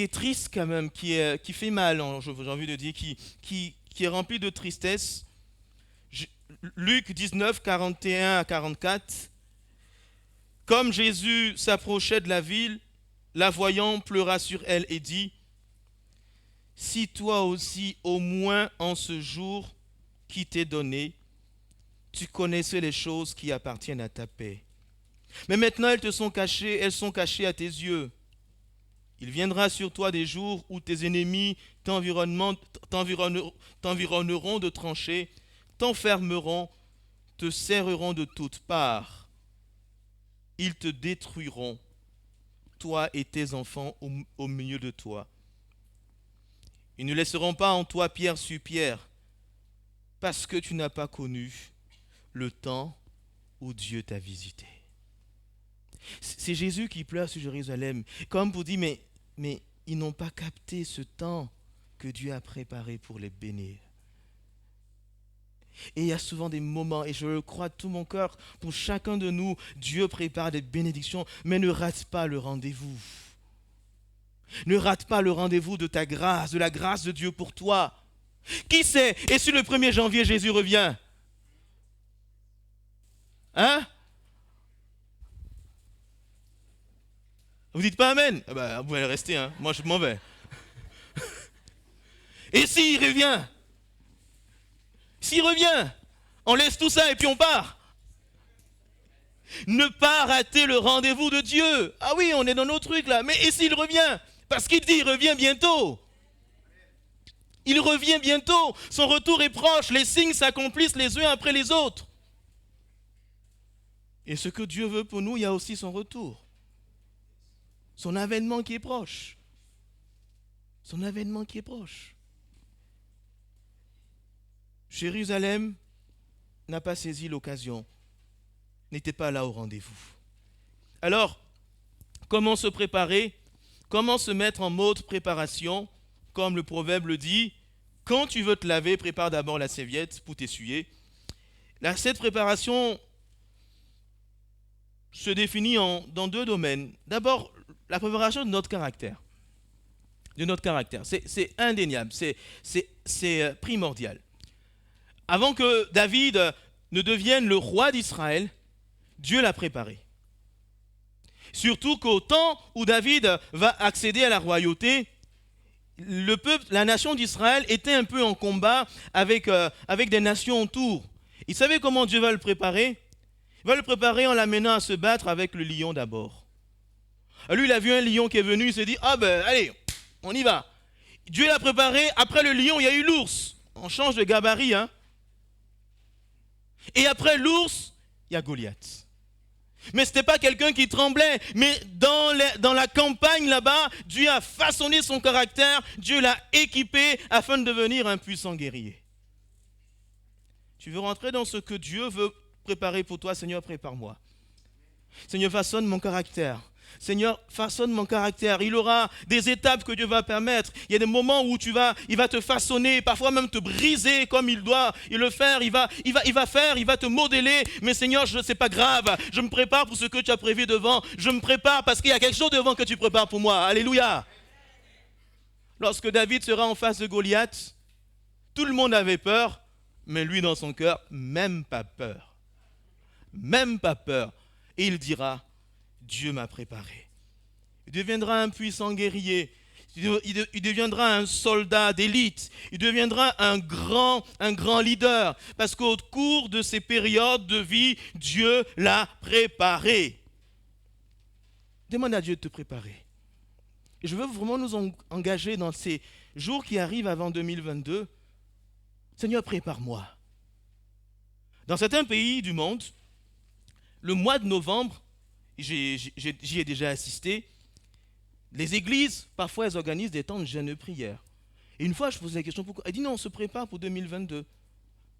triste quand même, qui fait mal, j'ai envie de dire, qui est rempli de tristesse. Luc 19, 41 à 44. Comme Jésus s'approchait de la ville, la voyant pleura sur elle et dit, si toi aussi, au moins en ce jour qui t'est donné, tu connaissais les choses qui appartiennent à ta paix. Mais maintenant, elles sont cachées à tes yeux. Il viendra sur toi des jours où tes ennemis t'environneront de tranchées, t'enfermeront, te serreront de toutes parts. Ils te détruiront, toi et tes enfants au milieu de toi. Ils ne laisseront pas en toi pierre sur pierre, parce que tu n'as pas connu le temps où Dieu t'a visité. C'est Jésus qui pleure sur Jérusalem, comme pour dire, mais ils n'ont pas capté ce temps que Dieu a préparé pour les bénir. Et il y a souvent des moments, et je le crois de tout mon cœur, pour chacun de nous, Dieu prépare des bénédictions, mais ne rate pas le rendez-vous. Ne rate pas le rendez-vous de ta grâce, de la grâce de Dieu pour toi. Qui sait? Et si le 1er janvier, Jésus revient? Hein? Vous dites pas Amen? Vous allez rester, hein? Moi je m'en vais. Et s'il revient? S'il revient, on laisse tout ça et puis on part. Ne pas rater le rendez-vous de Dieu. Ah oui, on est dans nos trucs là. Mais et s'il revient? Parce qu'il dit, il revient bientôt. Il revient bientôt. Son retour est proche. Les signes s'accomplissent les uns après les autres. Et ce que Dieu veut pour nous, il y a aussi son retour. Son avènement qui est proche. Son avènement qui est proche. Jérusalem n'a pas saisi l'occasion, n'était pas là au rendez-vous. Alors, comment se préparer? Comment se mettre en mode préparation? Comme le proverbe le dit, quand tu veux te laver, prépare d'abord la serviette pour t'essuyer. Cette préparation se définit dans 2 domaines. D'abord, la préparation de notre caractère. C'est indéniable, c'est primordial. Avant que David ne devienne le roi d'Israël, Dieu l'a préparé. Surtout qu'au temps où David va accéder à la royauté, le peuple, la nation d'Israël était un peu en combat avec des nations autour. Il savait comment Dieu va le préparer? Il va le préparer en l'amenant à se battre avec le lion d'abord. Lui, il a vu un lion qui est venu, il s'est dit, allez, on y va. Dieu l'a préparé, après le lion, il y a eu l'ours. On change de gabarit, hein. Et après l'ours, il y a Goliath. Mais ce n'était pas quelqu'un qui tremblait. Mais dans la campagne là-bas, Dieu a façonné son caractère. Dieu l'a équipé afin de devenir un puissant guerrier. Tu veux rentrer dans ce que Dieu veut préparer pour toi? Seigneur, prépare-moi. Seigneur, façonne mon caractère. Seigneur, façonne mon caractère. Il aura des étapes que Dieu va permettre. Il y a des moments où il va te façonner, parfois même te briser comme il doit le faire. Il va te modeler. Mais Seigneur, c'est pas grave. Je me prépare pour ce que tu as prévu devant. Je me prépare parce qu'il y a quelque chose devant que tu prépares pour moi. Alléluia. Lorsque David sera en face de Goliath, tout le monde avait peur, mais lui dans son cœur, même pas peur. Même pas peur. Et il dira, Dieu m'a préparé. Il deviendra un puissant guerrier. Il deviendra un soldat d'élite. Il deviendra un grand leader. Parce qu'au cours de ces périodes de vie, Dieu l'a préparé. Demande à Dieu de te préparer. Et je veux vraiment nous engager dans ces jours qui arrivent avant 2022. Seigneur, prépare-moi. Dans certains pays du monde, le mois de novembre, j'y ai déjà assisté. Les églises, parfois, elles organisent des temps de jeûne et prière. Et une fois, je posais la question, pourquoi? Elle dit non, on se prépare pour 2022,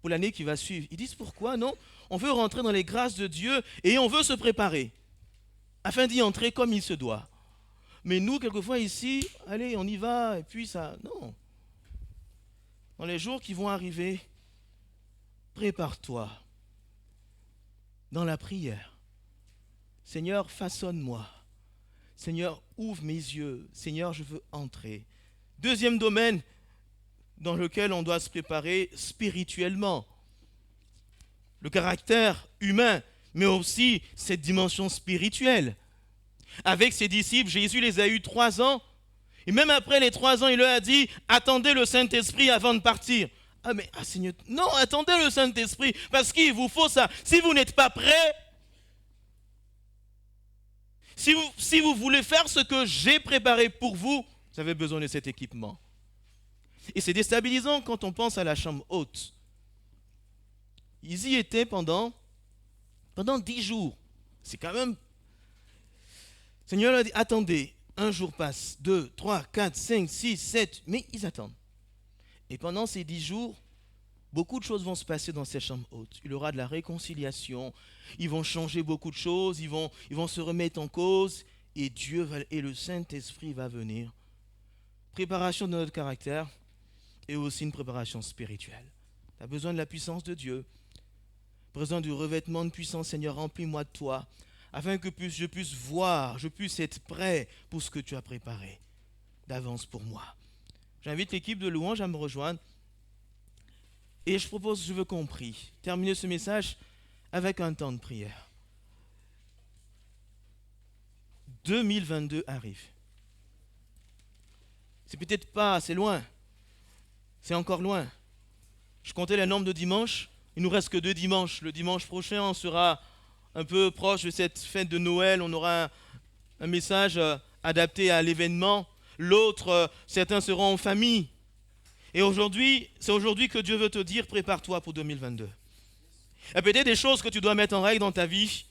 pour l'année qui va suivre. Ils disent pourquoi? Non, on veut rentrer dans les grâces de Dieu et on veut se préparer, afin d'y entrer comme il se doit. Mais nous, quelquefois ici, allez, on y va, et puis ça, non. Dans les jours qui vont arriver, prépare-toi dans la prière. Seigneur, façonne-moi. Seigneur, ouvre mes yeux. Seigneur, je veux entrer. Deuxième domaine dans lequel on doit se préparer spirituellement. Le caractère humain, mais aussi cette dimension spirituelle. Avec ses disciples, Jésus les a eu 3 ans. Et même après les 3 ans, il leur a dit, attendez le Saint-Esprit avant de partir. Seigneur, non, attendez le Saint-Esprit, parce qu'il vous faut ça. Si vous n'êtes pas prêts, si vous voulez faire ce que j'ai préparé pour vous, vous avez besoin de cet équipement. Et c'est déstabilisant quand on pense à la chambre haute. Ils y étaient pendant 10 jours. C'est quand même... Le Seigneur leur a dit, attendez, 1 jour passe, 2, 3, 4, 5, 6, 7, mais ils attendent. Et pendant ces 10 jours, beaucoup de choses vont se passer dans ces chambres hautes. Il y aura de la réconciliation, ils vont changer beaucoup de choses, ils vont se remettre en cause, et le Saint-Esprit va venir. Préparation de notre caractère, et aussi une préparation spirituelle. Tu as besoin de la puissance de Dieu, besoin du revêtement de puissance. Seigneur, remplis-moi de toi, afin que je puisse voir, je puisse être prêt pour ce que tu as préparé d'avance pour moi. J'invite l'équipe de louange à me rejoindre. Et je veux qu'on prie. Terminer ce message avec un temps de prière. 2022 arrive. C'est peut-être pas assez loin. C'est encore loin. Je comptais le nombre de dimanches. Il nous reste que 2 dimanches. Le dimanche prochain, on sera un peu proche de cette fête de Noël. On aura un message adapté à l'événement. L'autre, certains seront en famille. Et c'est aujourd'hui que Dieu veut te dire, prépare-toi pour 2022. Il y a peut-être des choses que tu dois mettre en règle dans ta vie.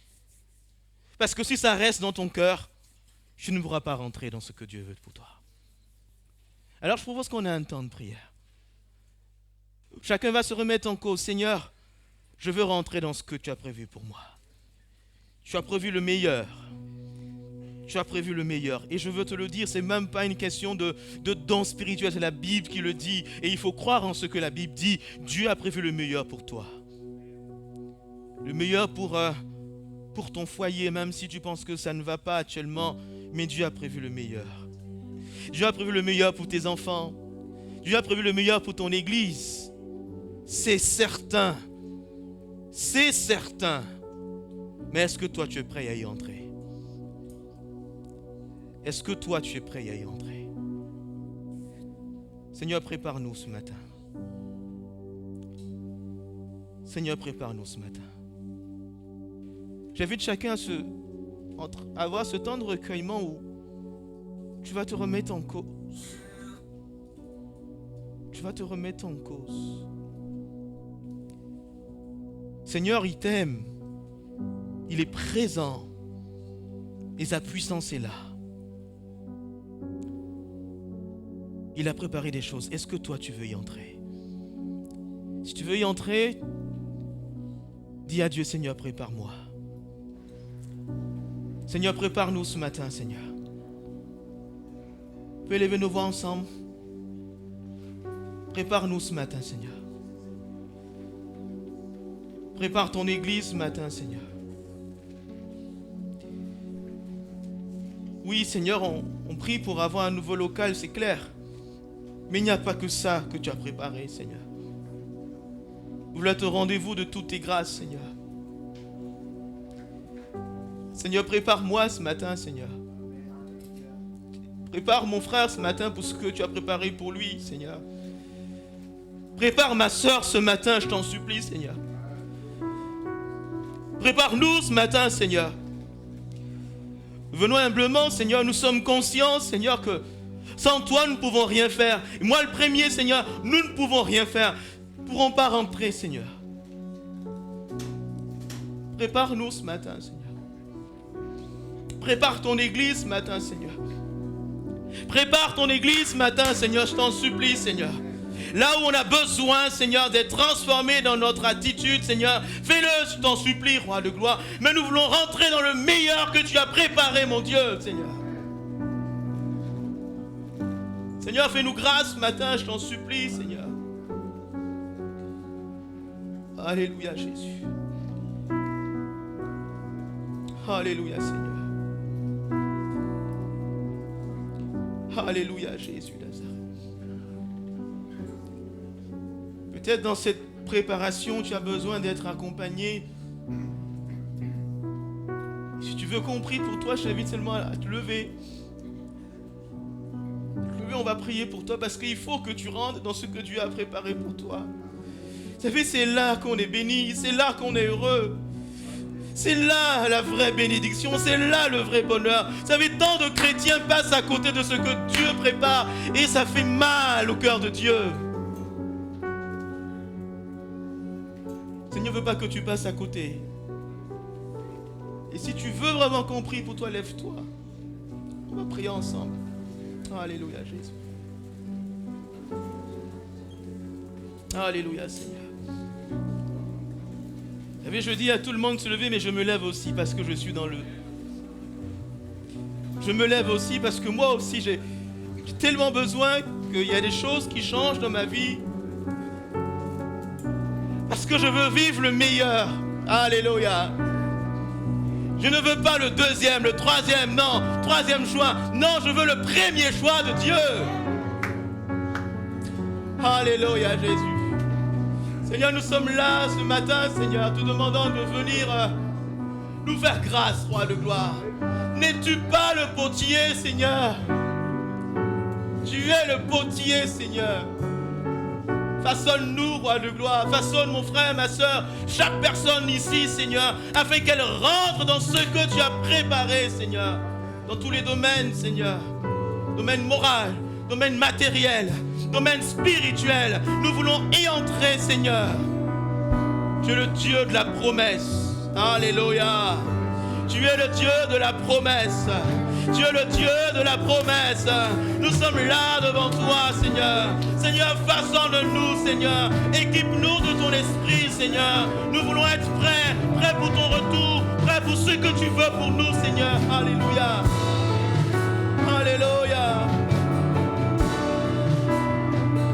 Parce que si ça reste dans ton cœur, tu ne pourras pas rentrer dans ce que Dieu veut pour toi. Alors je propose qu'on ait un temps de prière. Chacun va se remettre en cause. Seigneur, je veux rentrer dans ce que tu as prévu pour moi. Tu as prévu le meilleur. Tu as prévu le meilleur. Et je veux te le dire, ce n'est même pas une question de don spirituel. C'est la Bible qui le dit. Et il faut croire en ce que la Bible dit. Dieu a prévu le meilleur pour toi. Le meilleur pour ton foyer, même si tu penses que ça ne va pas actuellement. Mais Dieu a prévu le meilleur. Dieu a prévu le meilleur pour tes enfants. Dieu a prévu le meilleur pour ton église. C'est certain. C'est certain. Mais est-ce que toi tu es prêt à y entrer? Est-ce que toi tu es prêt à y entrer? Seigneur, prépare-nous ce matin. Seigneur, prépare-nous ce matin. J'invite chacun à avoir ce temps de recueillement où tu vas te remettre en cause. Tu vas te remettre en cause. Seigneur, il t'aime. Il est présent. Et sa puissance est là. Il a préparé des choses. Est-ce que toi, tu veux y entrer? Si tu veux y entrer, dis à Dieu, Seigneur, prépare-moi. Seigneur, prépare-nous ce matin, Seigneur. On peut élever nos voix ensemble. Prépare-nous ce matin, Seigneur. Prépare ton église ce matin, Seigneur. Oui, Seigneur, on prie pour avoir un nouveau local, c'est clair. Mais il n'y a pas que ça que tu as préparé, Seigneur. Nous voulons te rendez-vous de toutes tes grâces, Seigneur. Seigneur, prépare-moi ce matin, Seigneur. Prépare mon frère ce matin pour ce que tu as préparé pour lui, Seigneur. Prépare ma soeur ce matin, je t'en supplie, Seigneur. Prépare-nous ce matin, Seigneur. Venons humblement, Seigneur, nous sommes conscients, Seigneur, que sans toi, nous ne pouvons rien faire. Et moi, le premier, Seigneur, nous ne pouvons rien faire. Nous ne pourrons pas rentrer, Seigneur. Prépare-nous ce matin, Seigneur. Prépare ton église ce matin, Seigneur. Prépare ton église ce matin, Seigneur, je t'en supplie, Seigneur. Là où on a besoin, Seigneur, d'être transformé dans notre attitude, Seigneur, fais-le, je t'en supplie, Roi de gloire. Mais nous voulons rentrer dans le meilleur que tu as préparé, mon Dieu, Seigneur. Seigneur, fais-nous grâce ce matin, je t'en supplie, Seigneur. Alléluia, Jésus. Alléluia, Seigneur. Alléluia, Jésus Nazareth. Peut-être dans cette préparation, tu as besoin d'être accompagné. Si tu veux qu'on prie pour toi, je t'invite seulement à te lever. va prier pour toi parce qu'il faut que tu rentres dans ce que Dieu a préparé pour toi. Vous savez, c'est là qu'on est béni, c'est là qu'on est heureux. C'est là la vraie bénédiction, c'est là le vrai bonheur. Vous savez, tant de chrétiens passent à côté de ce que Dieu prépare et ça fait mal au cœur de Dieu. Le Seigneur ne veut pas que tu passes à côté. Et si tu veux vraiment qu'on prie pour toi, lève-toi. On va prier ensemble. Alléluia, Jésus. Alléluia, Seigneur. Vous savez, je dis à tout le monde de se lever, mais je me lève aussi parce que je suis dans le... Je me lève aussi parce que moi aussi, j'ai tellement besoin qu'il y a des choses qui changent dans ma vie. Parce que je veux vivre le meilleur. Alléluia. Je ne veux pas le deuxième, le troisième, non. Troisième choix. Non, je veux le premier choix de Dieu. Alléluia, Jésus. Seigneur, nous sommes là ce matin, Seigneur, te demandant de venir nous faire grâce, Roi de gloire. N'es-tu pas le potier, Seigneur? Tu es le potier, Seigneur. Façonne-nous, Roi de gloire. Façonne mon frère, ma soeur, chaque personne ici, Seigneur, afin qu'elle rentre dans ce que tu as préparé, Seigneur. Dans tous les domaines, Seigneur. Domaine moral, domaine matériel, domaine spirituel. Nous voulons y entrer, Seigneur. Tu es le Dieu de la promesse. Alléluia. Tu es le Dieu de la promesse. Tu es le Dieu de la promesse. Nous sommes là devant toi, Seigneur. Seigneur, façonne-nous, Seigneur. Équipe-nous de ton esprit, Seigneur. Nous voulons être prêts, prêts pour ton retour, prêts pour ce que tu veux pour nous, Seigneur. Alléluia. Alléluia.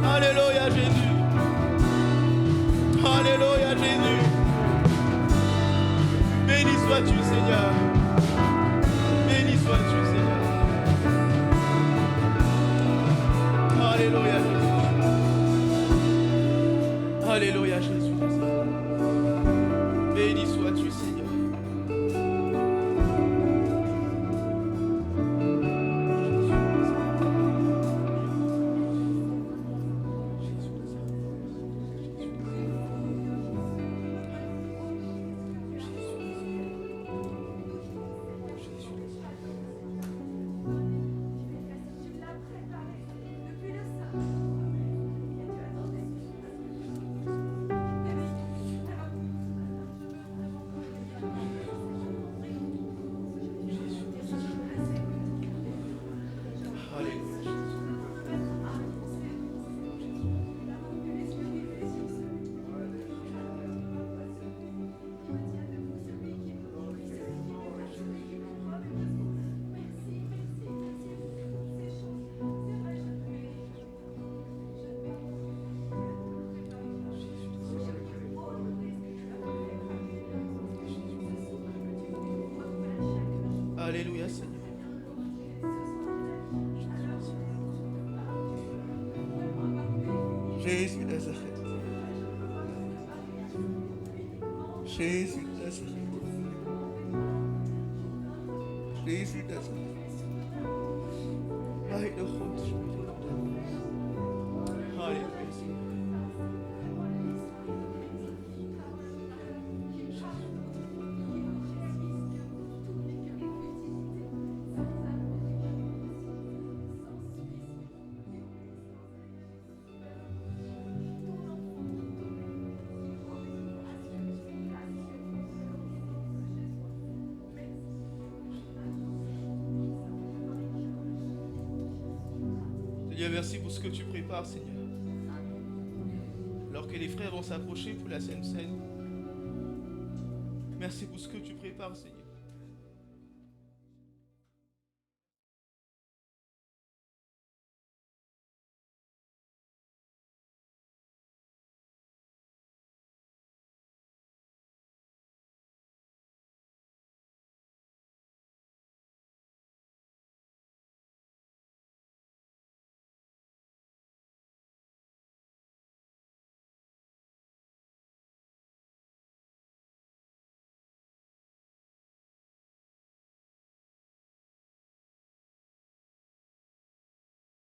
Alléluia, Jésus. Alléluia, Jésus. Béni sois-tu, Seigneur. Béni sois-tu, Seigneur. Alléluia, Jésus. Alléluia, Jésus. Béni sois-tu, Seigneur. Alléluia, Seigneur. Jésus de Nazareth. Jésus de Nazareth. Jésus de Nazareth. Alléluia, Seigneur. Seigneur, merci pour ce que tu prépares, Seigneur. Alors que les frères vont s'approcher pour la Sainte Seine. Merci pour ce que tu prépares, Seigneur.